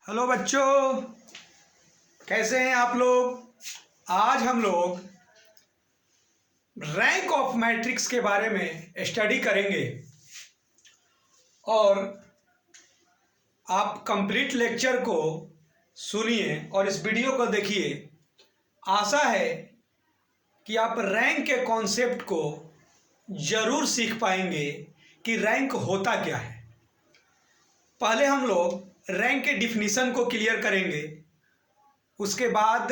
Hello बच्चों, कैसे हैं आप लोग। आज हम लोग रैंक ऑफ मैट्रिक्स के बारे में स्टडी करेंगे और आप कंप्लीट लेक्चर को सुनिए और इस वीडियो को देखिए। आशा है कि आप रैंक के कॉन्सेप्ट को ज़रूर सीख पाएंगे कि रैंक होता क्या है। पहले हम लोग रैंक के डिफिनीशन को क्लियर करेंगे, उसके बाद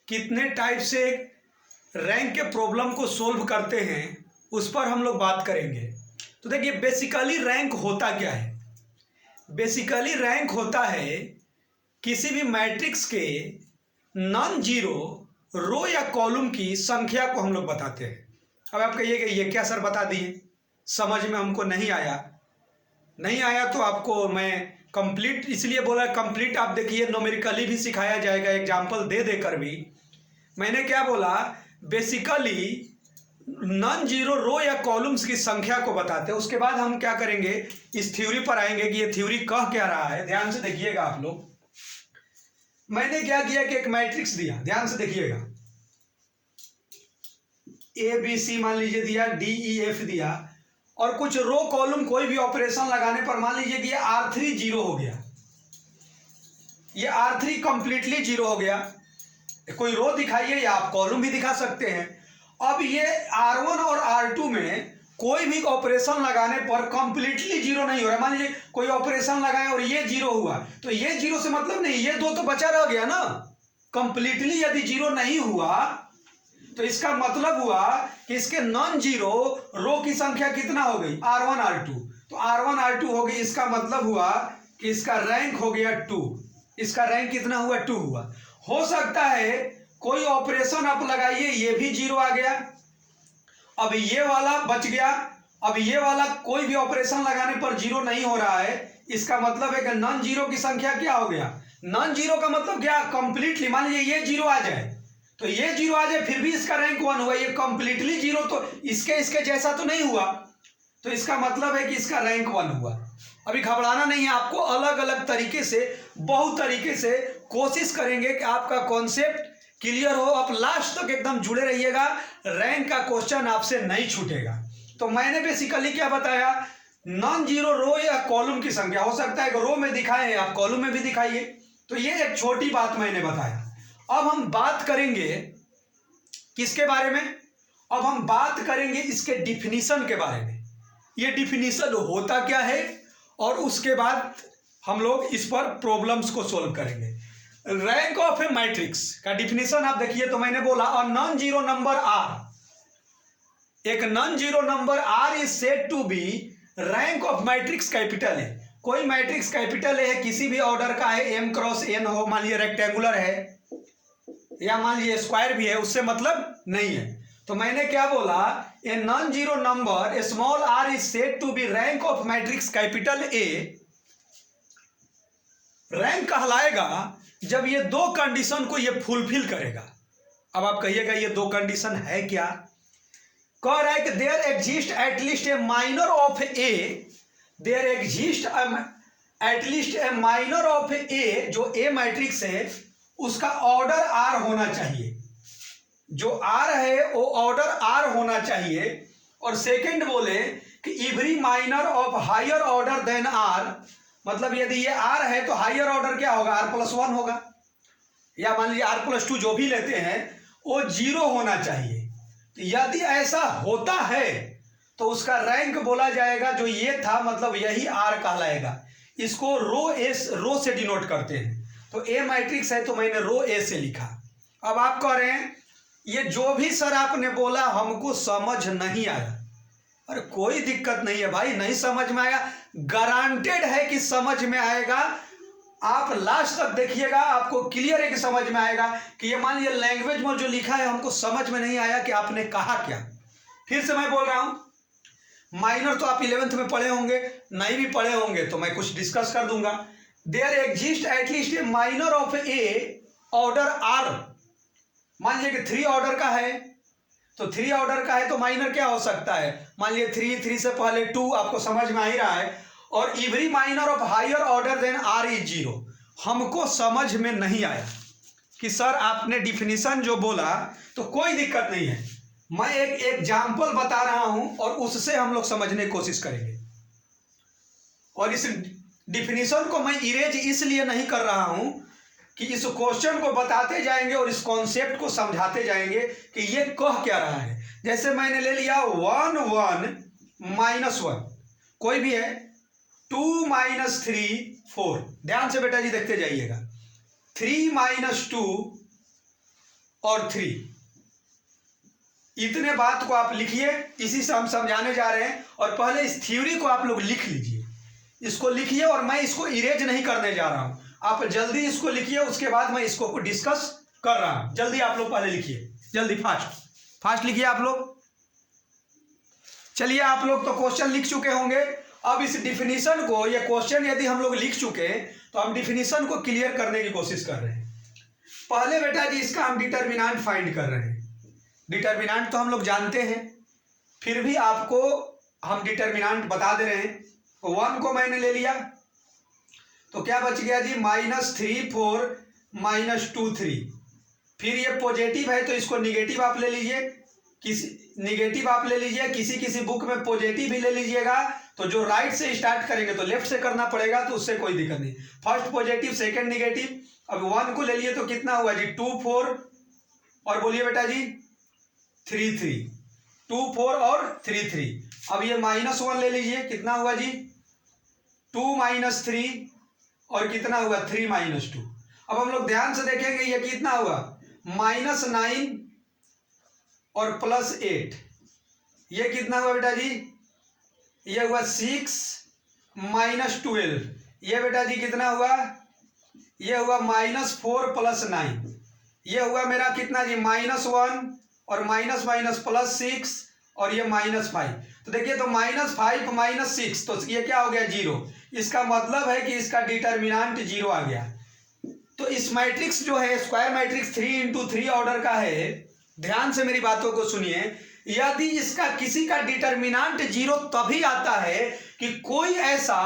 कितने टाइप से रैंक के प्रॉब्लम को सोल्व करते हैं उस पर हम लोग बात करेंगे। तो देखिए, बेसिकली रैंक होता क्या है। बेसिकली रैंक होता है किसी भी मैट्रिक्स के नॉन जीरो रो या कॉलम की संख्या को हम लोग बताते हैं। अब आप कहिएगा ये क्या सर बता दिए, समझ में हमको नहीं आया तो आपको मैं कंप्लीट इसलिए बोला, कंप्लीट आप देखिए न्यूमेरिकली भी सिखाया जाएगा, एग्जाम्पल दे देकर भी। मैंने क्या बोला, बेसिकली नॉन जीरो रो या कॉलम्स की संख्या को बताते हैं। उसके बाद हम क्या करेंगे, इस थ्योरी पर आएंगे कि ये थ्योरी कह क्या रहा है। ध्यान से देखिएगा आप लोग। मैंने क्या किया कि एक मैट्रिक्स दिया, ध्यान से देखिएगा, ABC मान लीजिए दिया, DEF दिया, और कुछ रो कॉलम कोई भी ऑपरेशन लगाने पर मान लीजिए कि ये R3 जीरो हो गया, ये R3 कंप्लीटली जीरो हो गया। कोई रो दिखाइए या आप कॉलम भी दिखा सकते हैं। अब ये R1 और R2 में कोई भी ऑपरेशन लगाने पर कंप्लीटली जीरो नहीं हो रहा। मान लीजिए कोई ऑपरेशन लगाए और ये जीरो हुआ, तो ये जीरो से मतलब नहीं, ये दो तो बचा रह गया ना। कंप्लीटली यदि जीरो नहीं हुआ तो इसका मतलब हुआ कि इसके नॉन जीरो रो की संख्या कितना हो गई, R1 R2। तो R1 R2 हो गई, इसका मतलब हुआ कि इसका रैंक हो गया 2। इसका रैंक कितना हुआ, 2 हुआ। हो सकता है कोई ऑपरेशन आप लगाइए, ये भी जीरो आ गया, अब ये वाला बच गया, अब ये वाला कोई भी ऑपरेशन लगाने पर जीरो नहीं हो रहा है। इसका मतलब है कि नॉन जीरो की संख्या क्या हो गया, नॉन जीरो का मतलब क्या, कंप्लीटली। मान लीजिए ये जीरो आ जाए, तो ये जीरो आ जाए, फिर भी इसका रैंक 1 हुआ। ये कंप्लीटली जीरो तो इसके जैसा तो नहीं हुआ, तो इसका मतलब है कि इसका रैंक 1 हुआ। अभी घबराना नहीं है, आपको अलग अलग तरीके से, बहुत तरीके से कोशिश करेंगे कि आपका कॉन्सेप्ट क्लियर हो। आप लास्ट तक एकदम जुड़े रहिएगा, रैंक का क्वेश्चन आपसे नहीं छूटेगा। तो मैंने बेसिकली क्या बताया, नॉन जीरो रो या कॉलम की संख्या। हो सकता है कि रो में दिखाए, आप कॉलम में भी दिखाइए। तो ये एक छोटी बात मैंने बताया। अब हम बात करेंगे किसके बारे में, अब हम बात करेंगे इसके डिफिनीशन के बारे में। ये डिफिनीशन होता क्या है, और उसके बाद हम लोग इस पर प्रॉब्लम्स को सोल्व करेंगे। रैंक ऑफ ए मैट्रिक्स का डिफिनीशन आप देखिए, तो मैंने बोला और नॉन जीरो नंबर R, एक non zero number R is said to be rank of matrix capital है। कोई मैट्रिक्स कैपिटल है, किसी भी ऑर्डर का है, M क्रॉस N हो, मान लीजिए रेक्टेंगुलर है या मान लीजिए स्क्वायर भी है, उससे मतलब नहीं है। तो मैंने क्या बोला, a non zero number a small r is said to be rank of matrix capital A। Rank कहलाएगा जब ये दो कंडीशन को ये फुलफिल करेगा। अब आप कहिएगा ये दो कंडीशन है क्या, कह रहा है कि there exist at least a minor of A, there exist at least a minor of A, जो A मैट्रिक्स है उसका ऑर्डर R होना चाहिए, जो R है वो ऑर्डर R होना चाहिए। और सेकंड बोले कि every minor of higher order than R, मतलब यदि ये R है तो हायर ऑर्डर क्या होगा, R+1 होगा, या मान लीजिए R+2, जो भी लेते हैं वो जीरो होना चाहिए। तो यदि ऐसा होता है तो उसका रैंक बोला जाएगा, जो ये था मतलब यही R कहलाएगा। इसको रो से डिनोट करते हैं। तो A मैट्रिक्स है तो मैंने रो A से लिखा। अब आप कह रहे हैं ये जो भी सर आपने बोला हमको समझ नहीं आया। अरे कोई दिक्कत नहीं है भाई, नहीं समझ में आया, गारंटेड है कि समझ में आएगा। आप लास्ट तक देखिएगा, आपको क्लियर है कि समझ में आएगा कि ये मान लीजिए लैंग्वेज में जो लिखा है हमको समझ में नहीं आया कि आपने कहा क्या। फिर से मैं बोल रहा हूं, माइनर तो आप 11th में पढ़े होंगे, नहीं भी पढ़े होंगे तो मैं कुछ डिस्कस कर दूंगा। There exist at least a minor of a order R। मान लीजिए कि 3 ऑर्डर का है, तो 3 ऑर्डर का है तो माइनर क्या हो सकता है, मान लीजिए 3 से पहले 2, आपको समझ में आ ही रहा है। और every minor of higher order than R is zero. हमको समझ में नहीं आया कि सर आपने डिफिनीशन जो बोला, तो कोई दिक्कत नहीं है, मैं एक एग्जाम्पल बता रहा हूं और उससे हम लोग समझने की कोशिश करेंगे। और इस डिफिनीशन को मैं इरेज इसलिए नहीं कर रहा हूं कि इस क्वेश्चन को बताते जाएंगे और इस कॉन्सेप्ट को समझाते जाएंगे कि ये कह क्या रहा है। जैसे मैंने ले लिया 1 1 -1, कोई भी है, 2 - 3 4। ध्यान से बेटा जी देखते जाइएगा, 3 - 2 और 3। इतने बात को आप लिखिए, इसी से हम समझाने जा रहे हैं। और पहले इस थ्योरी को आप लोग लिख लीजिए, इसको लिखिए, और मैं इसको इरेज नहीं करने जा रहा हूं। आप जल्दी इसको लिखिए, उसके बाद मैं इसको डिस्कस कर रहा हूं। जल्दी आप लोग पहले लिखिए, जल्दी फास्ट लिखिए आप लोग। चलिए, आप लोग तो क्वेश्चन लिख चुके होंगे। अब इस डिफिनीशन को, ये क्वेश्चन यदि हम लोग लिख चुके तो हम डिफिनीशन को क्लियर करने की कोशिश कर रहे हैं। पहले बेटा जी इसका हम डिटर्मिनेंट फाइंड कर रहे हैं। डिटर्मिनेंट तो हम लोग जानते हैं, फिर भी आपको हम डिटर्मिनेंट बता दे रहे हैं। 1 को मैंने ले लिया, तो क्या बच गया जी, -3 4 -2 3। फिर ये पॉजिटिव है तो इसको निगेटिव आप ले लीजिए, किसी बुक में पॉजिटिव भी ले लीजिएगा। तो जो राइट से स्टार्ट करेंगे तो लेफ्ट से करना पड़ेगा, तो उससे कोई दिक्कत नहीं। First positive, second negative. अब 1 को ले लिए तो कितना हुआ जी, 2 4, और बोलिए बेटा जी 3 3। 2 4 और 3 3। अब ये -1 ले लीजिए, कितना हुआ जी, 2 - 3 और कितना हुआ, 3 - 2। अब हम लोग ध्यान से देखेंगे ये कितना हुआ, -9 और +8। ये कितना हुआ बेटा जी, ये हुआ 6 - 12। ये बेटा जी कितना हुआ, ये हुआ -4 + 9। ये हुआ मेरा कितना जी, -1 और -+6 और ये -5। तो देखिए, तो -5 - 6, तो ये क्या हो गया, 0। इसका मतलब है कि इसका डिटर्मिनेंट 0 आ गया। तो इस मैट्रिक्स जो है, स्क्वायर मैट्रिक्स 3 × 3 ऑर्डर का है। ध्यान से मेरी बातों को सुनिए। यदि इसका किसी का डिटर्मिनेंट 0 तभी आता है कि कोई ऐसा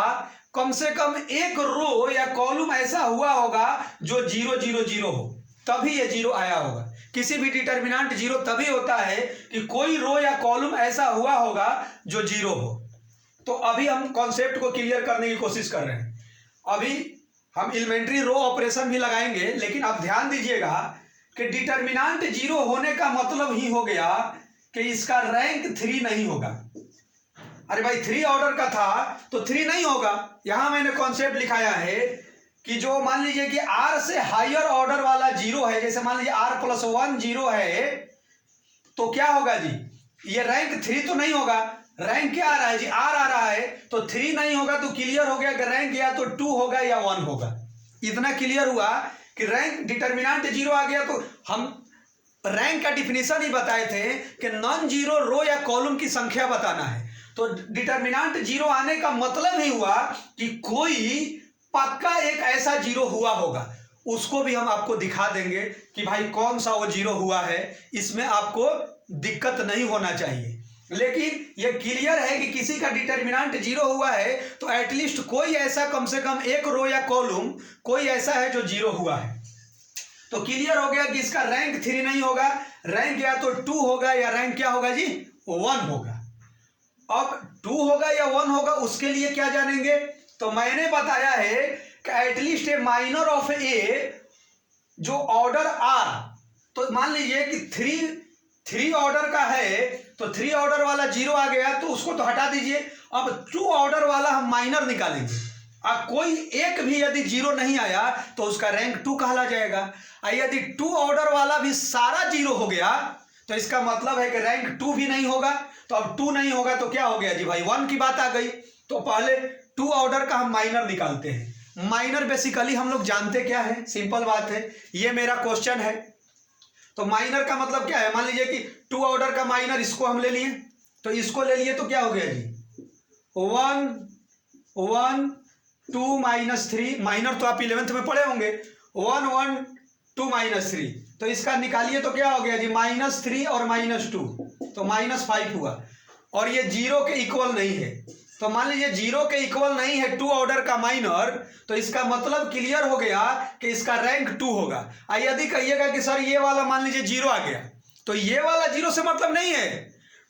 कम से कम एक रो या कॉलम ऐसा हुआ होगा जो 0 0 0 हो, तभी ये 0 आया होगा। किसी भी डिटर्मिनेंट 0 तभी होता है कि कोई रो या कॉलम ऐसा हुआ होगा जो 0 हो। तो अभी हम कॉन्सेप्ट को क्लियर करने की कोशिश कर रहे हैं। अभी हम एलिमेंट्री रो ऑपरेशन भी लगाएंगे, लेकिन आप ध्यान दीजिएगा कि डिटर्मिनेंट 0 होने का मतलब ही हो गया कि इसका रैंक 3 नहीं होगा। अरे भाई 3 ऑर्डर का था तो 3 नहीं होगा। यहां मैंने कॉन्सेप्ट लिखाया है कि जो मान लीजिए कि R से हायर ऑर्डर वाला 0 है, जैसे मान लीजिए R+1 0 है, तो क्या होगा जी, ये रैंक 3 तो नहीं होगा। रैंक क्या आ रहा है जी, R आ रहा है, तो 3 नहीं होगा। तो क्लियर हो गया कि रैंक या तो 2 होगा या 1 होगा। इतना क्लियर हुआ कि रैंक डिटर्मिनेंट 0 आ गया। तो हम रैंक का डिफिनीशन ही बताए थे कि नॉन जीरो रो या कॉलम की संख्या बताना है। तो डिटर्मिनेंट 0 आने का मतलब ही हुआ कि कोई पक्का एक ऐसा 0 हुआ होगा। उसको भी हम आपको दिखा देंगे कि भाई कौन सा वो 0 हुआ है, इसमें आपको दिक्कत नहीं होना चाहिए। लेकिन ये क्लियर है कि किसी का डिटर्मिनेंट 0 हुआ है तो एटलीस्ट कोई ऐसा कम से कम एक रो या कॉलम कोई ऐसा है जो 0 हुआ है। तो क्लियर हो गया कि इसका रैंक 3 नहीं होगा, रैंक या तो 2 होगा या रैंक क्या होगा जी, 1 होगा। अब 2 होगा या 1 होगा, उसके लिए क्या जानेंगे, तो मैंने बताया है कि एटलीस्ट ए माइनर ऑफ ए जो ऑर्डर आर, तो मान लीजिए कि 3 ऑर्डर का है तो 3 ऑर्डर वाला 0 आ गया तो उसको तो हटा दीजिए। अब 2 ऑर्डर वाला हम माइनर निकालेंगे। अब कोई एक भी यदि 0 नहीं आया तो उसका रैंक 2 कहला जाएगा। यदि 2 ऑर्डर वाला भी सारा 0 हो गया तो इसका मतलब है कि रैंक 2 भी नहीं होगा। तो अब 2 नहीं होगा तो क्या हो गया जी भाई, 1 की बात आ गई। तो पहले 2 ऑर्डर का हम माइनर निकालते हैं। माइनर बेसिकली हम लोग जानते क्या है, सिंपल बात है, ये मेरा क्वेश्चन है। तो माइनर का मतलब क्या है, मान लीजिए कि 2 ऑर्डर का माइनर इसको हम ले लिए, तो इसको ले लिए तो क्या हो गया जी, 1 1 2 -3। माइनर तो आप 11th में पढ़े होंगे, 1 1 2 -3। तो इसका निकालिए तो क्या हो गया जी, -3 और -2 तो -5 हुआ। और ये 0 के इक्वल नहीं है, तो मान लीजिए जीरो के इक्वल नहीं है टू ऑर्डर का माइनर, तो इसका मतलब क्लियर हो गया कि इसका रैंक टू होगा। यदि कहिएगा कि सर ये वाला मान लीजिए जीरो आ गया, तो ये वाला जीरो से मतलब नहीं है,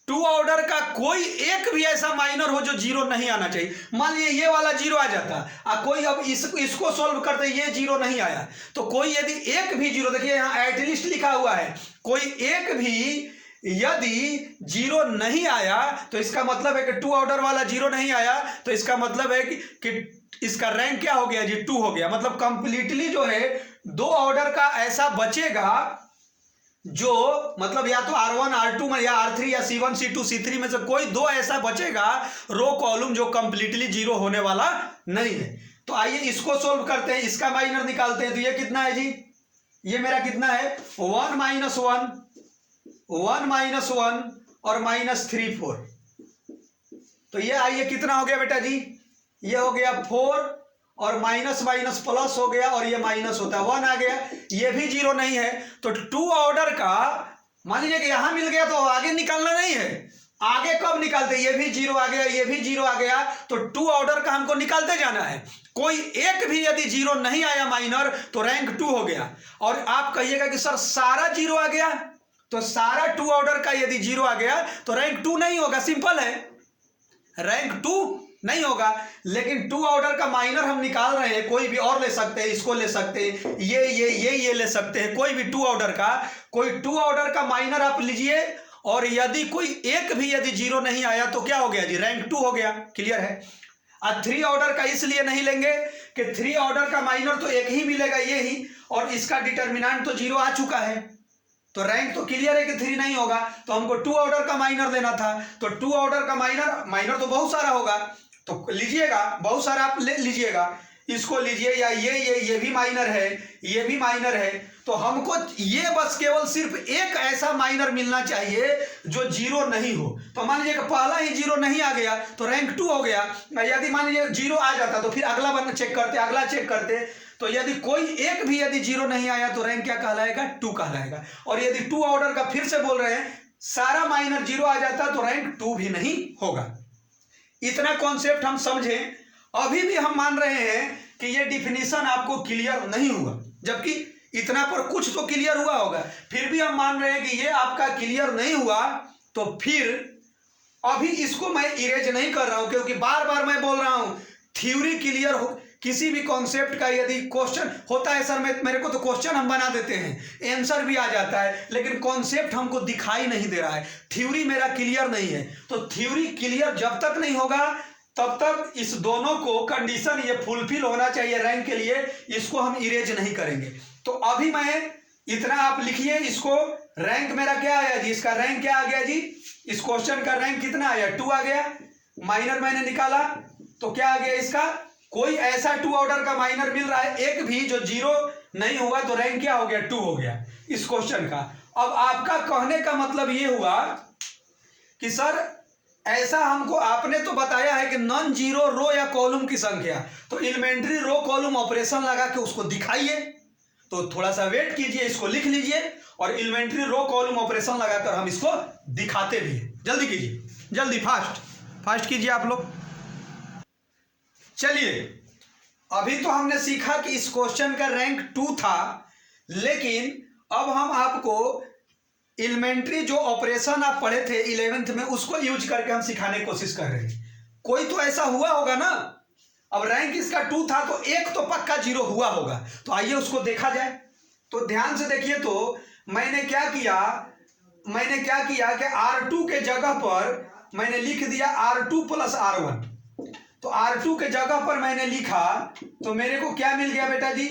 टू ऑर्डर का कोई एक भी ऐसा माइनर हो जो जीरो नहीं आना चाहिए। मान लीजिए ये वाला जीरो आ जाता, कोई अब इसको सॉल्व करते ये जीरो नहीं आया, तो कोई यदि एक भी जीरो, देखिए यहाँ एटलीस्ट लिखा हुआ है, कोई एक भी यदि जीरो नहीं आया तो इसका मतलब है कि टू ऑर्डर वाला जीरो नहीं आया, तो इसका मतलब है कि इसका रैंक क्या हो गया जी, टू हो गया। मतलब कंप्लीटली जो है दो ऑर्डर का ऐसा बचेगा जो मतलब या तो R1 R2 में या R3 या C1 C2 C3 में से कोई दो ऐसा बचेगा रो कॉलम जो कंप्लीटली जीरो होने वाला नहीं है। तो आइए इसको सोल्व करते हैं, इसका माइनर निकालते हैं। तो ये कितना है जी, ये मेरा कितना है 1 -1 1 -1 और -3 4। तो ये आइए कितना हो गया बेटा जी, ये हो गया 4 और माइनस माइनस प्लस हो गया और ये माइनस होता है 1 आ गया, ये भी जीरो नहीं है। तो टू ऑर्डर का मान लीजिए कि यहां मिल गया तो आगे निकालना नहीं है, आगे कब निकालते, ये भी जीरो आ गया, ये भी जीरो आ गया, तो टू ऑर्डर का हमको निकालते जाना है। कोई एक भी यदि जीरो नहीं आया माइनर तो रैंक टू हो गया। और आप कहिएगा कि सर सारा जीरो आ गया, तो सारा टू ऑर्डर का यदि जीरो आ गया तो रैंक टू नहीं होगा, सिंपल है, रैंक टू नहीं होगा। लेकिन टू ऑर्डर का माइनर हम निकाल रहे हैं, कोई भी और ले सकते हैं, इसको ले सकते हैं, ये ले सकते हैं, कोई भी टू ऑर्डर का, कोई टू ऑर्डर का माइनर आप लीजिए, और यदि कोई एक भी यदि जीरो नहीं आया तो क्या हो गया जी, रैंक टू हो गया। क्लियर है। अब थ्री ऑर्डर का इसलिए नहीं लेंगे कि थ्री ऑर्डर का माइनर तो एक ही मिलेगा, ये ही, और इसका डिटर्मिनेंट तो जीरो आ चुका है, तो रैंक तो क्लियर है कि थ्री नहीं होगा। तो हमको टू ऑर्डर का माइनर लेना था, तो टू ऑर्डर का माइनर तो बहुत सारा होगा, तो लीजिएगा, बहुत सारा आप ले लीजिएगा, इसको लीजिए, या ये भी माइनर है, ये भी माइनर है। तो हमको ये बस केवल सिर्फ एक ऐसा माइनर मिलना चाहिए जो जीरो नहीं हो। तो मान लीजिए पहला ही जीरो नहीं आ गया तो रैंक टू हो गया। यदि मान लीजिए जीरो आ जाता तो फिर अगला बन चेक करते, अगला चेक करते, तो यदि कोई एक भी यदि जीरो नहीं आया तो रैंक क्या कहलाएगा, टू कहलाएगा। और यदि टू ऑर्डर का फिर से बोल रहे हैं, सारा माइनर जीरो आ जाता तो रैंक टू भी नहीं होगा। इतना कॉन्सेप्ट हम समझें। अभी भी हम मान रहे हैं कि ये डिफिनीशन आपको क्लियर नहीं हुआ, जबकि इतना पर कुछ तो क्लियर हुआ होगा, फिर भी हम मान रहे हैं कि ये आपका क्लियर नहीं हुआ। तो फिर अभी इसको मैं इरेज नहीं कर रहा हूं, क्योंकि बार बार मैं बोल रहा हूं थ्योरी क्लियर हो, किसी भी कॉन्सेप्ट का यदि क्वेश्चन होता है, सर मेरे को तो क्वेश्चन हम बना देते हैं, आंसर भी आ जाता है, लेकिन कॉन्सेप्ट हमको दिखाई नहीं दे रहा है, थ्योरी मेरा क्लियर नहीं है। तो थ्योरी क्लियर जब तक नहीं होगा तब तक इस दोनों को कंडीशन ये फुलफिल होना चाहिए रैंक के लिए, इसको हम इरेज नहीं करेंगे। तो अभी मैं इतना आप लिखिए इसको, रैंक मेरा क्या आया जी, इसका रैंक क्या आ गया जी, इस क्वेश्चन का रैंक कितना आया, टू आ गया। माइनर मैंने निकाला तो क्या आ गया इसका, कोई ऐसा टू ऑर्डर का माइनर मिल रहा है एक भी जो जीरो नहीं हुआ, तो रैंक क्या हो गया, टू हो गया इस क्वेश्चन का। अब आपका कहने का मतलब ये हुआ कि सर ऐसा हमको आपने तो बताया है कि नॉन जीरो रो या कॉलम की संख्या, तो एलिमेंट्री रो कॉलम ऑपरेशन लगा के उसको दिखाइए। तो थोड़ा सा वेट कीजिए, इसको लिख लीजिए और एलिमेंट्री रो कॉलम ऑपरेशन लगाकर हम इसको दिखाते भी हैं। जल्दी कीजिए, जल्दी फास्ट कीजिए आप लोग। चलिए, अभी तो हमने सीखा कि इस क्वेश्चन का रैंक टू था, लेकिन अब हम आपको एलिमेंट्री जो ऑपरेशन आप पढ़े थे 11th में उसको यूज करके हम सिखाने की कोशिश कर रहे हैं। कोई तो ऐसा हुआ होगा ना, अब रैंक इसका टू था तो एक तो पक्का जीरो हुआ होगा, तो आइए उसको देखा जाए। तो ध्यान से देखिए, तो मैंने क्या किया कि R2 के जगह पर मैंने लिख दिया R2 + R1। तो R2 के जगह पर मैंने लिखा तो मेरे को क्या मिल गया बेटा जी,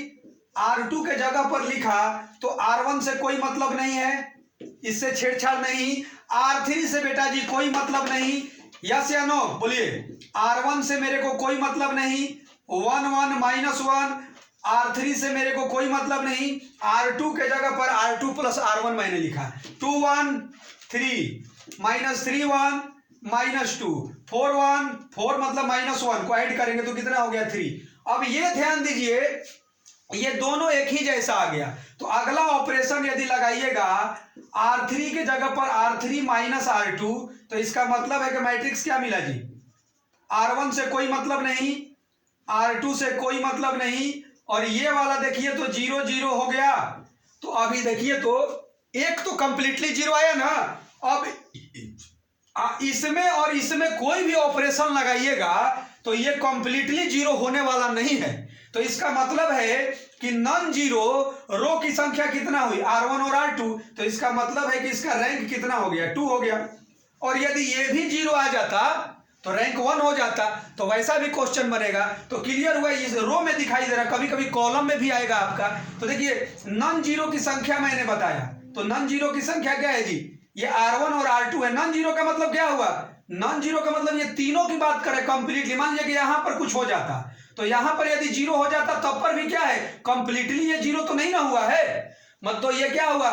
R2 के जगह पर लिखा तो R1 से कोई मतलब नहीं है, इससे छेड़छाड़ नहीं। R3 से बेटा जी कोई मतलब नहीं, यस या नो बोलिए। R1 से मेरे को कोई मतलब नहीं, 1 1 -1। R3 से मेरे को कोई मतलब नहीं, R2 के जगह पर R2 + R1 मैंने लिखा। 2 1 3 -3 1 -2 4 1 4 मतलब -1 को ऐड करेंगे तो कितना हो गया 3। अब ये ध्यान दीजिए, ये दोनों एक ही जैसा आ गया। तो अगला ऑपरेशन यदि लगाइएगा R3 के जगह पर R3 - R2, तो इसका मतलब है कि मैट्रिक्स क्या मिला जी, R1 से कोई मतलब नहीं, R2 से कोई मतलब नहीं, और ये वाला देखिए तो 0 0 हो गया। तो अभी देखिए तो एक तो कंप्लीटली जीरो आया ना। अब इसमें और इसमें कोई भी ऑपरेशन लगाइएगा तो ये कंप्लीटली जीरो होने वाला नहीं है। तो इसका मतलब है कि नॉन जीरो रो की संख्या कितना हुई, R1 और R2। तो इसका मतलब है कि इसका रैंक कितना हो गया, 2 हो गया। और यदि ये भी जीरो आ जाता तो रैंक 1 हो जाता। तो वैसा भी क्वेश्चन बनेगा। तो क्लियर हुआ, इस रो में दिखाई दे रहा, कभी कभी कॉलम में भी आएगा आपका। तो देखिए नॉन जीरो की संख्या मैंने बताया, तो नॉन जीरो की संख्या क्या है जी, ये R1 और R2 है। नॉन जीरो का मतलब क्या हुआ, नॉन जीरो का मतलब ये तीनों की बात करें कंप्लीटली। मान लीजिए कि यहां पर कुछ हो जाता तो यहां पर यदि जीरो हो जाता तब पर भी क्या है, कंप्लीटली ये जीरो तो नहीं ना हुआ है। मतलब ये क्या हुआ,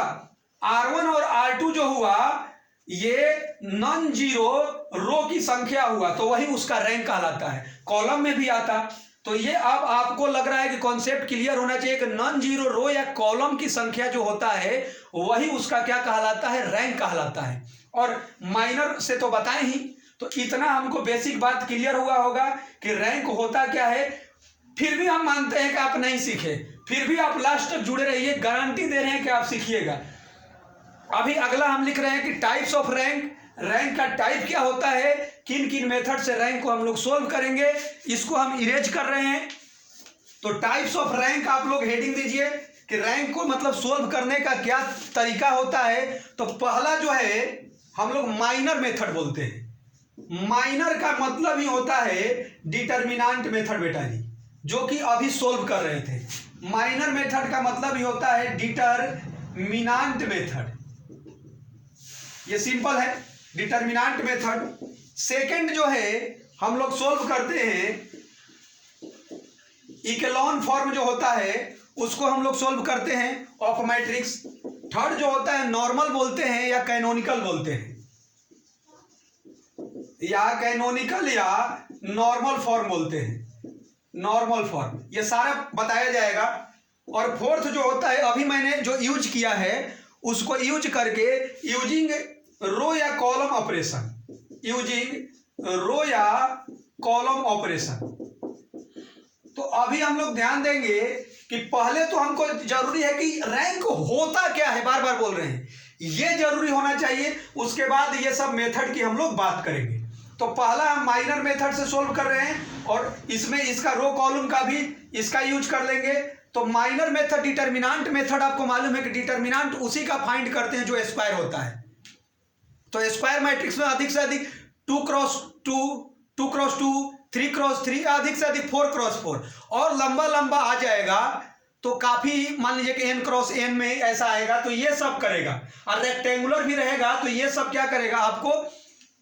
R1 और R2 जो हुआ ये नॉन जीरो रो की संख्या हुआ, तो वही उसका रैंक कहलाता है। कॉलम में भी आता। तो ये अब आपको लग रहा है कि कॉन्सेप्ट क्लियर होना चाहिए कि नॉन जीरो रो या कॉलम की संख्या जो होता है वही उसका क्या कहलाता है, रैंक कहलाता है। और माइनर से तो बताएं ही, तो इतना हमको बेसिक बात क्लियर हुआ होगा कि रैंक होता क्या है। फिर भी हम मानते हैं कि आप नहीं सीखे, फिर भी आप लास्ट तक जुड़े रहिए, गारंटी दे रहे हैं कि आप सीखिएगा। अभी अगला हम लिख रहे हैं कि टाइप्स ऑफ रैंक। रैंक का टाइप क्या होता है, किन किन मेथड से रैंक को हम लोग सोल्व करेंगे, इसको हम इरेज कर रहे हैं। तो टाइप्स ऑफ रैंक आप लोग हेडिंग दीजिए कि रैंक को मतलब सोल्व करने का क्या तरीका होता है। तो पहला जो है हम लोग माइनर मेथड बोलते हैं। माइनर का मतलब ही होता है डिटर्मिनेंट मेथड बेटा जी, जो कि अभी सोल्व कर रहे थे। माइनर मेथड का मतलब ही होता है डिटर्मिनेंट मेथड। ये सिंपल है, डिटर्मिनेंट मेथड। सेकंड जो है हम लोग सोल्व करते हैं इकेलॉन फॉर्म जो होता है उसको हम लोग सोल्व करते हैं ऑफ मैट्रिक्स। थर्ड जो होता है नॉर्मल बोलते हैं या कैनोनिकल बोलते हैं, या कैनोनिकल या नॉर्मल फॉर्म बोलते हैं, नॉर्मल फॉर्म। ये सारा बताया जाएगा। और फोर्थ जो होता है अभी मैंने जो यूज किया है उसको यूज करके यूजिंग रो या कॉलम ऑपरेशन, यूजिंग रो या कॉलम ऑपरेशन। तो अभी हम लोग ध्यान देंगे कि पहले तो हमको जरूरी है कि रैंक होता क्या है, बार बार बोल रहे हैं, ये जरूरी होना चाहिए। उसके बाद ये सब मेथड की हम लोग बात करेंगे। तो पहला हम माइनर मेथड से सोल्व कर रहे हैं और इसमें इसका रो कॉलम का भी इसका यूज कर लेंगे। तो माइनर मेथड डिटर्मिनेंट मेथड, आपको मालूम है कि डिटर्मिनेंट उसी का फाइंड करते हैं जो स्क्वायर होता है। तो स्क्वायर मैट्रिक्स में अधिक से अधिक 2x2, 2x2, 3x3, अधिक से अधिक 4x4 और लंबा लंबा आ जाएगा तो काफी, मान लीजिए कि n×n में ऐसा आएगा तो ये सब करेगा। और रेक्टेंगुलर भी रहेगा तो ये सब क्या करेगा, आपको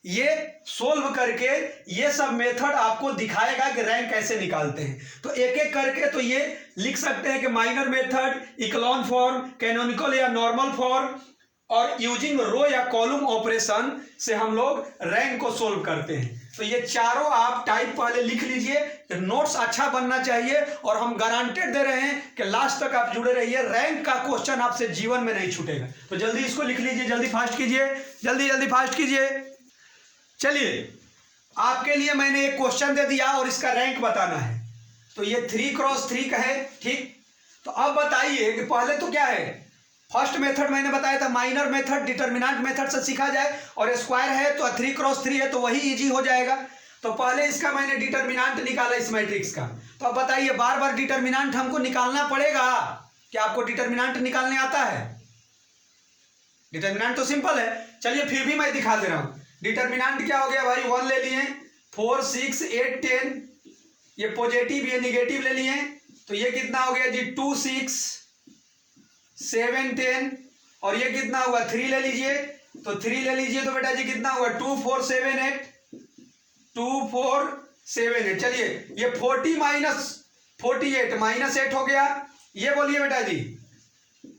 ये सोल्व करके ये सब मेथड आपको दिखाएगा कि रैंक कैसे निकालते हैं। तो एक एक करके तो ये लिख सकते हैं कि minor method, echelon form, canonical या नॉर्मल फॉर्म और यूजिंग रो या कॉलम ऑपरेशन से हम लोग रैंक को सोल्व करते हैं। तो ये चारों आप टाइप पहले लिख लीजिए, नोट्स अच्छा बनना चाहिए। और हम गारंटेड दे रहे हैं कि लास्ट तक आप जुड़े रहिए, रैंक का क्वेश्चन आपसे जीवन में नहीं छूटेगा। तो जल्दी इसको लिख लीजिए, जल्दी फास्ट कीजिए, जल्दी जल्दी फास्ट कीजिए। चलिए आपके लिए मैंने एक क्वेश्चन दे दिया और इसका रैंक बताना है। तो ये 3x3 का है, ठीक। तो अब बताइए कि पहले तो क्या है, फर्स्ट मेथड मैंने बताया था माइनर मेथड डिटर्मिनेंट मेथड से सीखा जाए, और स्क्वायर है तो 3x3 है तो वही इजी हो जाएगा। तो पहले इसका मैंने डिटर्मिनेंट निकाला इस मैट्रिक्स का। तो अब बताइए बार बार डिटर्मिनेंट हमको निकालना पड़ेगा, क्या आपको डिटर्मिनेंट निकालने आता है? डिटर्मिनेंट तो सिंपल है, चलिए फिर भी मैं दिखा दे रहा हूं। डिटर्मिनेंट क्या हो गया भाई, 1 ले लिए, 4 6 8 10, ये पॉजिटिव ये निगेटिव ले लिए, तो ये कितना हो गया जी 2 6 7 10, और ये कितना हुआ 3 ले लीजिए, तो 3 ले लीजिए तो बेटा जी कितना हुआ 2 4 7 8, 2 4 7 8। चलिए ये 40 माइनस 48 -8 हो गया। ये बोलिए बेटा जी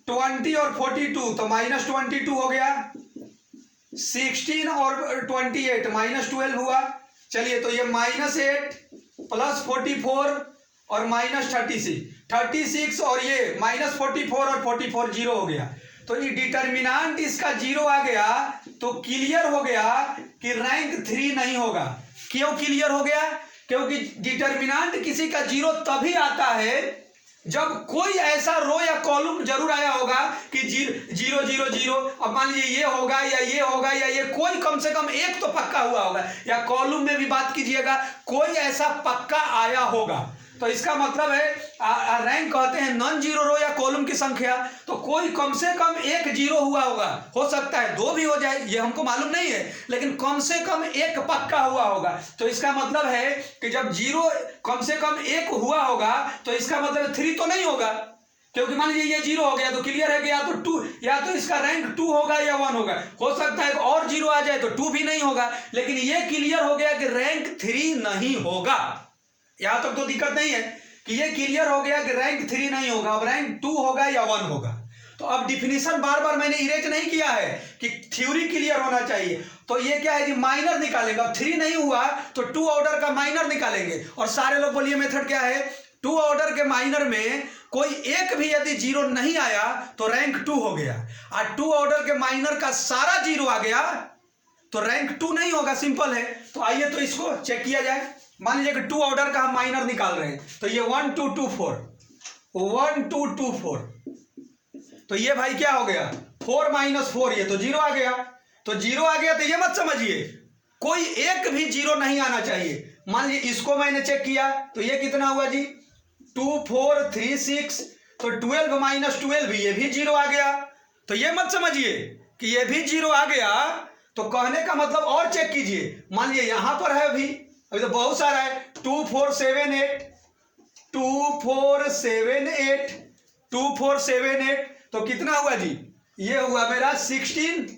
20 और 42 तो -22 हो गया। 16 और 28 -12 हुआ। चलिए तो ये -8 + 44 और -36 और ये -44 और 44 जीरो हो गया। तो ये डिटर्मिनेंट इसका जीरो आ गया तो क्लियर हो गया कि रैंक 3 नहीं होगा। क्यों क्लियर हो गया? क्योंकि डिटर्मिनेंट किसी का जीरो तभी आता है जब कोई ऐसा रो या कॉलम जरूर आया होगा कि जीरो जीरो जीरो, अब मान लीजिए ये होगा या ये होगा या ये, कोई कम से कम एक तो पक्का हुआ होगा, या कॉलम में भी बात कीजिएगा कोई ऐसा पक्का आया होगा। तो इसका मतलब है रैंक कहते हैं नॉन जीरो रो या कॉलम की संख्या, तो कोई कम से कम एक जीरो हुआ होगा, हो सकता है दो भी हो जाए, ये हमको मालूम नहीं है, लेकिन कम से कम एक पक्का हुआ होगा। तो इसका मतलब है कि जब जीरो कम से कम एक हुआ होगा तो इसका मतलब 3 तो नहीं होगा, क्योंकि मान लीजिए ये जीरो हो गया तो क्लियर है कि या तो 2, या तो इसका रैंक 2 होगा या 1 होगा। हो सकता है और जीरो आ जाए तो 2 भी नहीं होगा, लेकिन ये क्लियर हो गया कि रैंक 3 नहीं होगा। यहां तक तो दिक्कत नहीं है कि ये क्लियर हो गया कि रैंक 3 नहीं होगा, अब रैंक 2 होगा या 1 होगा। तो अब डिफिनीशन बार बार मैंने इरेज नहीं किया है कि थ्योरी क्लियर होना चाहिए। तो ये क्या है जी, माइनर निकालेंगे। अब 3 नहीं हुआ तो 2 ऑर्डर का माइनर निकालेंगे। और सारे लोग बोलिए मेथड क्या है, 2 ऑर्डर के माइनर में कोई एक भी यदि जीरो नहीं आया तो रैंक 2 हो गया, और 2 ऑर्डर के माइनर का सारा जीरो आ गया तो रैंक 2 नहीं होगा, सिंपल है। तो आइए तो इसको चेक किया जाए। मान लीजिए कि 2 ऑर्डर का हम माइनर निकाल रहे हैं, तो ये 1 2 2 4 1 2 2 4, तो ये भाई क्या हो गया 4 - 4, ये तो जीरो आ गया। तो जीरो आ गया तो ये मत समझिए कोई एक भी जीरो नहीं आना चाहिए। मान लीजिए इसको मैंने चेक किया तो ये कितना हुआ जी 2 4 3 6, तो 12 - 12 ये भी जीरो आ गया। तो ये मत समझिए कि ये भी जीरो आ गया, तो कहने का मतलब और चेक कीजिए। मान लीजिए यहां पर है अभी तो बहुत सारा है 2 4 7 8 2 4 7 8 2 4 7 8, तो कितना हुआ जी, ये हुआ मेरा 16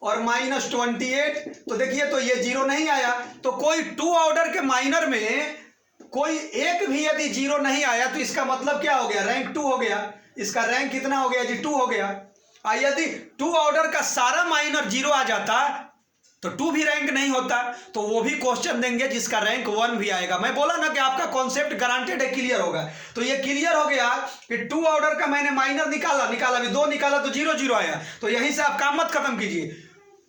और -28। तो देखिए तो ये जीरो नहीं आया। तो कोई 2 ऑर्डर के माइनर में कोई एक भी यदि जीरो नहीं आया तो इसका मतलब क्या हो गया, रैंक 2 हो गया। इसका रैंक कितना हो गया जी 2 हो गया। यदि 2 ऑर्डर का सारा माइनर जीरो आ जाता तो 2 भी रैंक नहीं होता, तो वो भी क्वेश्चन देंगे जिसका रैंक 1 भी आएगा। मैं बोला ना कि आपका कॉन्सेप्ट गारंटेड है क्लियर होगा। तो ये क्लियर हो गया कि 2 ऑर्डर का मैंने माइनर निकाला भी 2 निकाला तो 0 0 आया। तो यहीं से आप काम मत खत्म कीजिए।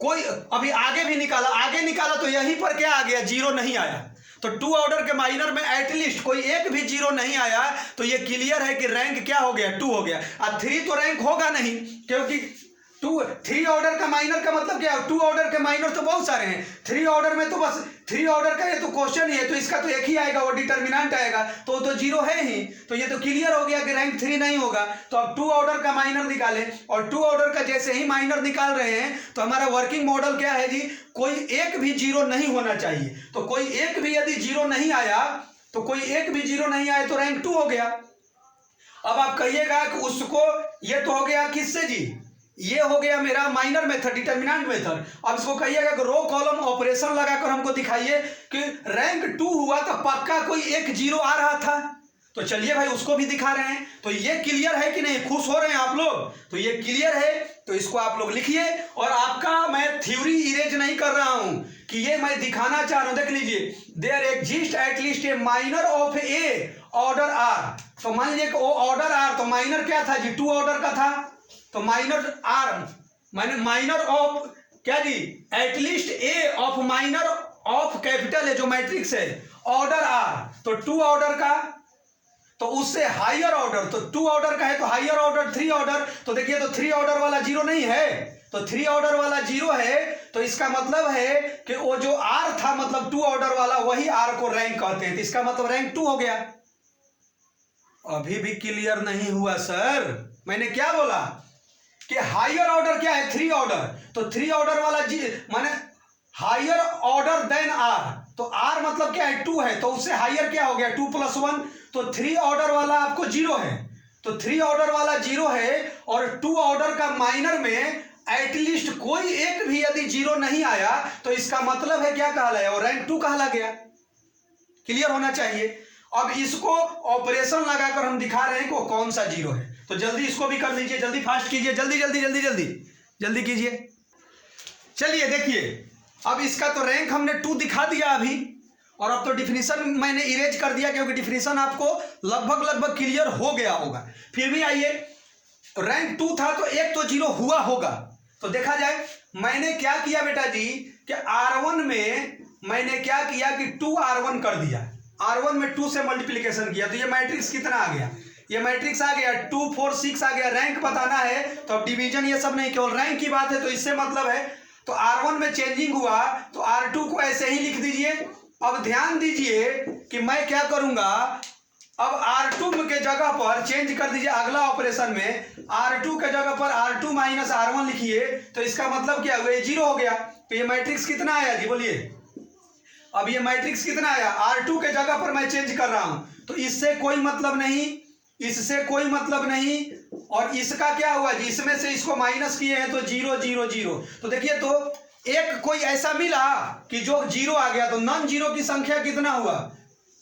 कोई अभी आगे भी निकाला तो यहीं पर क्या आ गया, जीरो नहीं आया। तो 2 ऑर्डर के माइनर में एटलीस्ट कोई एक भी जीरो नहीं आया, तो ये क्लियर है कि रैंक क्या हो गया 2 हो गया। और 3 तो रैंक होगा नहीं, क्योंकि 3 ऑर्डर का माइनर का मतलब क्या है, 2 ऑर्डर के माइनर तो बहुत सारे हैं, 3 ऑर्डर में तो बस 3 ऑर्डर का ये तो क्वेश्चन ही है, तो इसका तो एक ही आएगा, वो डिटर्मिनेंट आएगा, तो जीरो है ही। तो ये तो क्लियर हो गया कि रैंक 3 नहीं होगा। तो अब 2 ऑर्डर का माइनर निकालें, और 2 ऑर्डर का जैसे ही माइनर निकाल रहे हैं तो हमारा वर्किंग मॉडल क्या है जी, कोई एक भी जीरो नहीं होना चाहिए। तो कोई एक भी यदि जीरो नहीं आया तो रैंक 2 हो गया। अब आप कहिएगा कि उसको, ये तो हो गया किससे जी, ये हो गया मेरा माइनर मेथड, डिटर्मिनेंट मेथड। अब इसको कहिएगा कि रो कॉलम ऑपरेशन लगाकर हमको दिखाइए कि रैंक 2 हुआ तो पक्का कोई एक जीरो आ रहा था। तो चलिए भाई उसको भी दिखा रहे हैं। तो ये क्लियर है कि नहीं, खुश हो रहे हैं आप लोग? तो ये क्लियर है, तो इसको आप लोग लिखिए। और आपका मैं थ्योरी इरेज नहीं कर रहा हूं कि ये मैं दिखाना चाह रहा हूं। देख लीजिए, there exist at least a minor of a order R. तो मान लीजिए कि वो ऑर्डर आर, तो माइनर क्या था जी 2 ऑर्डर का था, तो माइनर आर माइनर ऑफ क्या जी, at least A of minor of capital है जो मैट्रिक्स है, ऑर्डर आर, तो 2 ऑर्डर का, तो उससे हायर ऑर्डर, तो 2 ऑर्डर का है तो हायर ऑर्डर 3 ऑर्डर। तो देखिए तो 3 ऑर्डर वाला जीरो नहीं है, तो 3 ऑर्डर वाला जीरो है, तो इसका मतलब है कि वो जो आर था, मतलब 2 ऑर्डर वाला, वही आर को रैंक कहते हैं। तो इसका मतलब रैंक 2 हो गया। अभी भी क्लियर नहीं हुआ सर, मैंने क्या बोला कि हायर ऑर्डर क्या है 3 ऑर्डर, तो 3 ऑर्डर वाला जी माने हायर ऑर्डर देन आर, तो आर मतलब क्या है 2 है, तो उससे हायर क्या हो गया 2 + 1, तो 3 ऑर्डर वाला आपको जीरो है, तो 3 ऑर्डर वाला जीरो है। और 2 ऑर्डर का माइनर में एटलीस्ट कोई एक भी यदि जीरो नहीं आया तो इसका मतलब है क्या कहलाया, और रैंक 2 कहला गया। क्लियर होना चाहिए। अब इसको ऑपरेशन लगाकर हम दिखा रहे हैं कि वो कौन सा जीरो है। तो जल्दी इसको भी कर लीजिए, जल्दी फास्ट कीजिए, जल्दी जल्दी जल्दी जल्दी जल्दी कीजिए। चलिए देखिए, अब इसका तो रैंक हमने 2 दिखा दिया अभी, और अब तो डिफिनीशन मैंने इरेज कर दिया, क्योंकि डिफिनीशन आपको लगभग क्लियर हो गया होगा। फिर भी आइए, रैंक 2 था तो एक तो जीरो हुआ होगा। तो देखा जाए मैंने क्या किया बेटा जी कि R1 में मैंने क्या किया कि 2R1 कर दिया, R1 में 2 से मल्टीप्लिकेशन किया, तो ये मैट्रिक्स कितना आ गया, ये मैट्रिक्स आ गया 2 4 6 आ गया। रैंक बताना है तो अब डिवीजन ये सब नहीं, केवल रैंक की बात है, तो इससे मतलब है तो R1 में चेंजिंग हुआ तो R2 को ऐसे ही लिख दीजिए। अब ध्यान दीजिए कि मैं क्या करूंगा, अब R2 के जगह पर चेंज कर दीजिए, अगला ऑपरेशन में R2 के जगह पर R2 माइनस R1 लिखिए, तो इसका मतलब क्या हुआ, ये 0 हो गया। तो ये मैट्रिक्स कितना आया जी बोलिए, अब ये मैट्रिक्स कितना आया, R2 के जगह पर मैं चेंज कर रहा हूं, तो इससे कोई मतलब नहीं, इससे कोई मतलब नहीं, और इसका क्या हुआ जी, इसमें से इसको माइनस किए हैं तो 0 0 0। तो देखिए तो एक कोई ऐसा मिला कि जो 0 आ गया, तो नॉन जीरो की संख्या कितना हुआ,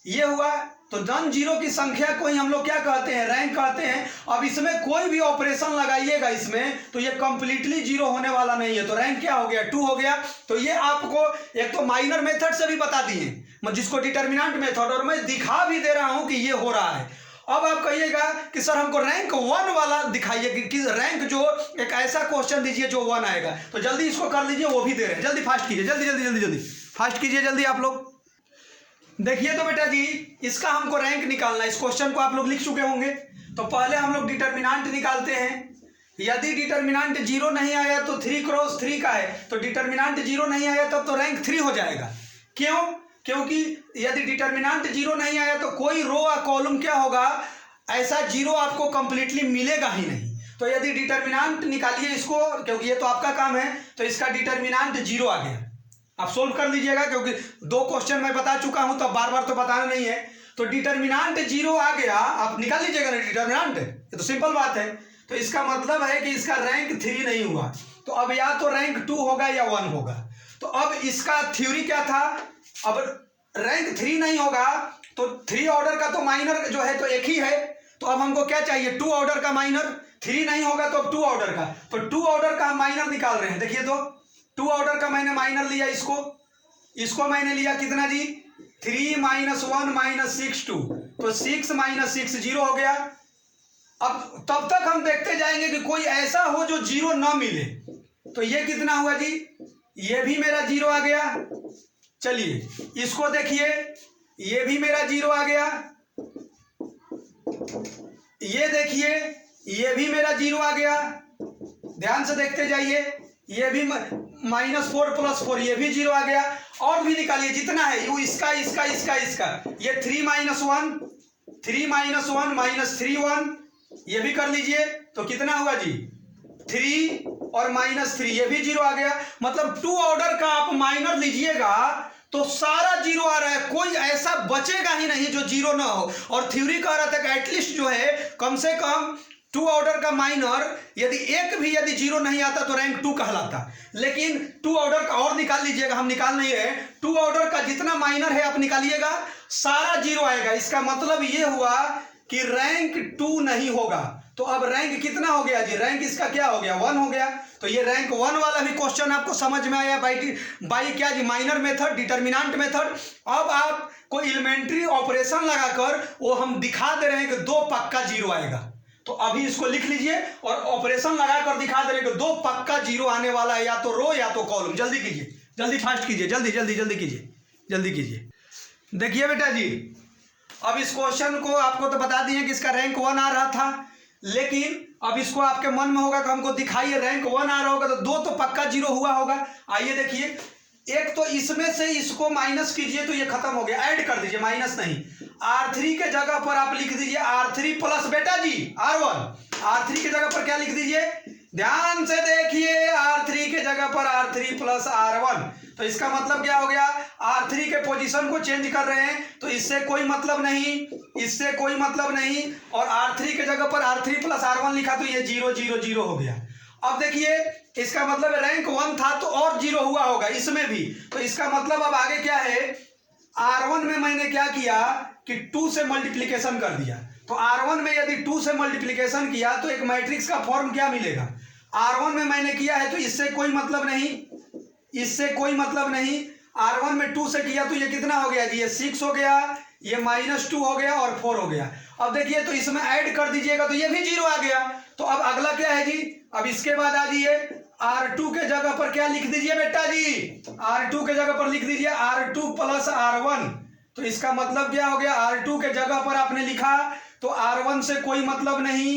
ये हुआ। तो नॉन जीरो की संख्या को ही हम लोग क्या कहते हैं, रैंक कहते हैं। अब इसमें कोई भी ऑपरेशन लगाइएगा इसमें तो ये कंप्लीटली जीरो होने वाला नहीं है, तो रैंक क्या हो गया, 2 हो गया। तो ये आपको एक तो माइनर मेथड से भी बता दिए, जिसको डिटर्मिनेंट मेथड, और मैं दिखा भी दे रहा हूं कि ये हो रहा है। अब आप कहिएगा कि सर हमको रैंक 1 वाला दिखाइए, कि रैंक जो एक ऐसा क्वेश्चन दीजिए जो 1 आएगा, तो जल्दी इसको कर लीजिए, वो भी दे रहे हैं, जल्दी फास्ट कीजिए, जल्दी जल्दी जल्दी जल्दी फास्ट कीजिए जल्दी आप लोग। देखिए तो बेटा जी, इसका हमको रैंक निकालना है, इस क्वेश्चन को आप लोग लिख चुके होंगे। तो पहले हम लोग डिटर्मिनेंट निकालते हैं। यदि डिटर्मिनेंट 0 नहीं आया तो 3 क्रॉस 3 का है, तो डिटर्मिनेंट 0 नहीं आया तब तो रैंक 3 हो जाएगा। क्यों, क्योंकि यदि डिटर्मिनेंट 0 नहीं आया तो कोई रो या कॉलम क्या होगा, ऐसा 0 आपको कंप्लीटली मिलेगा ही नहीं। तो यदि डिटर्मिनेंट निकालिए इसको, क्योंकि ये तो आपका काम है, तो इसका डिटर्मिनेंट 0 आ गया। आप सोल्व कर लीजिएगा, क्योंकि 2 क्वेश्चन मैं बता चुका हूं, तो बार बार तो बताना नहीं है। तो डिटर्मिनेंट 0 आ गया, आप निकाल लीजिएगा ना डिटर्मिनेंट, ये तो सिंपल बात है। तो इसका मतलब है कि इसका रैंक 3 नहीं हुआ, तो अब या तो रैंक 2 होगा या 1 होगा। तो अब इसका थ्योरी क्या था, अब रैंक 3 नहीं होगा तो 3 ऑर्डर का तो माइनर जो है तो एक ही है, तो अब हमको क्या चाहिए, 2 ऑर्डर का माइनर। 3 नहीं होगा तो अब 2 ऑर्डर का, तो 2 ऑर्डर का हम माइनर निकाल रहे हैं। देखिए तो 2 ऑर्डर का मैंने माइनर लिया, इसको मैंने लिया कितना जी, 3 - 1 - 6 2, तो 6 - 6 0 हो गया। अब तब तक हम देखते जाएंगे कि कोई ऐसा हो जो 0 ना मिले। तो ये कितना हुआ जी, ये भी मेरा 0 आ गया। चलिए इसको देखिए, ये भी मेरा 0 आ गया। ये देखिए, ये भी मेरा 0 आ गया। ध्यान से देखते जाइए, ये भी -4 + 4, ये भी 0 आ गया। और भी निकालिए जितना है, वो इसका इसका इसका इसका, ये 3 - 1 3 - 1 - 3 1, ये भी कर लीजिए। तो कितना हुआ जी, 3 और -3, ये भी 0 आ गया। मतलब 2 ऑर्डर का आप माइनर लीजिएगा तो सारा 0 आ रहा है, कोई ऐसा बचेगा ही नहीं जो 0 ना हो। और थ्योरी कह रहा था कि एटलीस्ट जो है कम से कम 2 ऑर्डर का माइनर यदि एक भी यदि 0 नहीं आता तो रैंक 2 कहलाता। लेकिन 2 ऑर्डर का और निकाल लीजिएगा, हम निकाल नहीं रहे, 2 ऑर्डर का जितना माइनर है आप निकालिएगा, सारा 0 आएगा। इसका मतलब ये हुआ कि रैंक 2 नहीं होगा। तो अब रैंक कितना हो गया जी, रैंक इसका क्या हो गया, 1 हो गया। तो ये रैंक 1 वाला भी क्वेश्चन आपको समझ में आया बाई क्या जी, माइनर मेथड, डिटर्मिनेंट मेथड। अब आप कोई एलिमेंट्री ऑपरेशन लगाकर वो हम दिखा दे रहे हैं कि 2 पक्का 0 आएगा। तो अभी इसको लिख लीजिए और ऑपरेशन लगाकर दिखा दे रहे हैं कि 2 पक्का 0 आने वाला है, या तो रो या तो कॉलम। जल्दी कीजिए, जल्दी फास्ट कीजिए, जल्दी जल्दी जल्दी कीजिए, जल्दी कीजिए। देखिए बेटा जी, अब इस क्वेश्चन को आपको तो बता दिए कि इसका रैंक 1 आ रहा था, लेकिन अब इसको आपके मन में होगा कि हमको दिखाइए रैंक 1 आ रहा होगा तो 2 तो पक्का 0 हुआ होगा। आइए देखिए, एक तो इसमें से इसको माइनस कीजिए तो ये खत्म हो गया, ऐड कर दीजिए, माइनस नहीं। R3 के जगह पर आप लिख दीजिए R3 प्लस बेटा जी R1। R3 के जगह पर क्या लिख दीजिए, ध्यान से देखिए, R3 के जगह पर R3 प्लस R1। तो इसका मतलब क्या हो गया, R3 के पोजीशन को चेंज कर रहे हैं, तो इससे कोई मतलब नहीं, इससे कोई मतलब नहीं। और R3 के जगह पर R3 प्लस R1 लिखा तो ये 0 0 0 हो गया। अब देखिए, इसका मतलब रैंक 1 था तो और 0 हुआ होगा इसमें भी। तो इसका मतलब अब आगे क्या है, R1 में मैंने क्या किया कि 2 से मल्टीप्लिकेशन कर दिया। तो R1 में यदि 2 से मल्टीप्लिकेशन किया तो एक मैट्रिक्स का फॉर्म क्या मिलेगा, R1 में मैंने किया है तो इससे कोई मतलब नहीं, इससे कोई मतलब नहीं। R1 में 2 से किया तो ये कितना हो गया जी, ये 6 हो गया, ये -2 हो गया और 4 हो गया। अब देखिए तो इसमें ऐड कर दीजिएगा तो ये भी 0 आ गया। तो अब अगला क्या है जी, अब इसके बाद आ जाइए R2 के जगह पर क्या लिख दीजिए बेटा जी, R2 के जगह पर लिख दीजिए R2 प्लस R1। तो इसका मतलब क्या हो गया, R2 के जगह पर आपने लिखा तो R1 से कोई मतलब नहीं,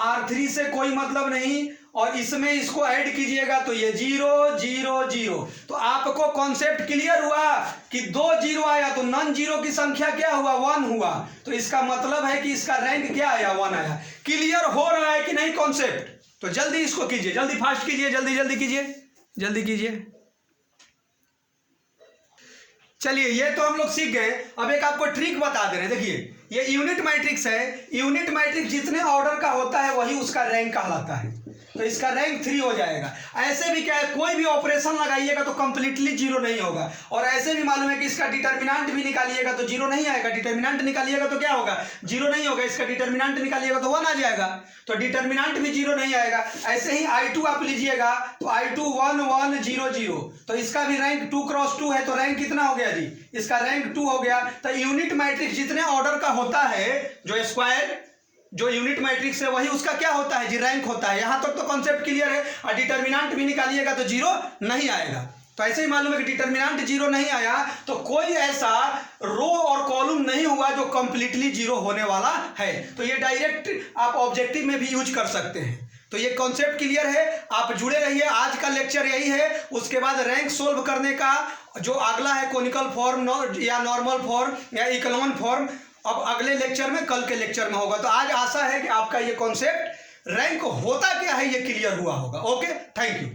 R3 से कोई मतलब नहीं, और इसमें इसको ऐड कीजिएगा तो ये 0 0 0। तो आपको कॉन्सेप्ट क्लियर हुआ कि 2 0 आया तो नॉन जीरो की संख्या क्या हुआ, 1 हुआ। तो इसका मतलब है कि इसका रैंक क्या आया, 1 आया। क्लियर हो रहा है कि नहीं कॉन्सेप्ट? तो जल्दी इसको कीजिए, जल्दी फास्ट कीजिए, जल्दी जल्दी कीजिए, जल्दी कीजिए। चलिए ये तो हम लोग सीख गए। अब एक आपको ट्रिक बता दे रहे हैं, देखिए ये यूनिट मैट्रिक्स है, यूनिट मैट्रिक्स जितने ऑर्डर का होता है वही उसका रैंक कहलाता है। तो इसका रैंक 3 हो जाएगा। ऐसे भी क्या है, कोई भी ऑपरेशन लगाइएगा तो कंप्लीटली 0 नहीं होगा, और ऐसे भी मालूम है कि इसका डिटर्मिनेंट भी निकालिएगा तो 0 नहीं आएगा, डिटर्मिनेंट निकालिएगा तो क्या होगा, 0 नहीं होगा, इसका डिटर्मिनेंट निकालिएगा तो 1 आ जाएगा, तो डिटर्मिनेंट भी 0 नहीं आएगा। ऐसे ही I2 आप लीजिएगा तो I2 1 1 0 0, तो इसका भी रैंक 2 क्रॉस 2 है, तो रैंक कितना हो गया जी, इसका रैंक 2 हो गया। तो यूनिट मैट्रिक्स जितने ऑर्डर का होता है, जो स्क्वायर जो यूनिट मैट्रिक्स है वही उसका क्या होता है जी, रैंक होता है। यहां तक तो कॉन्सेप्ट क्लियर है। और डिटर्मिनेंट भी निकालिएगा तो 0 नहीं आएगा। तो ऐसे ही मालूम है कि डिटर्मिनेंट 0 नहीं आया तो कोई ऐसा रो और कॉलम नहीं हुआ जो कंप्लीटली 0 होने वाला है। तो ये डायरेक्ट आप ऑब्जेक्टिव में भी यूज कर सकते हैं। तो ये कॉन्सेप्ट क्लियर है, आप जुड़े रहिए। आज का लेक्चर यही है। उसके बाद रैंक सोल्व करने का जो अगला है, कोनिकल फॉर्म या नॉर्मल फॉर्म या इकोनॉमन फॉर्म, अब अगले लेक्चर में, कल के लेक्चर में होगा। तो आज आशा है कि आपका ये कॉन्सेप्ट रैंक होता क्या है ये क्लियर हुआ होगा। Okay, thank you.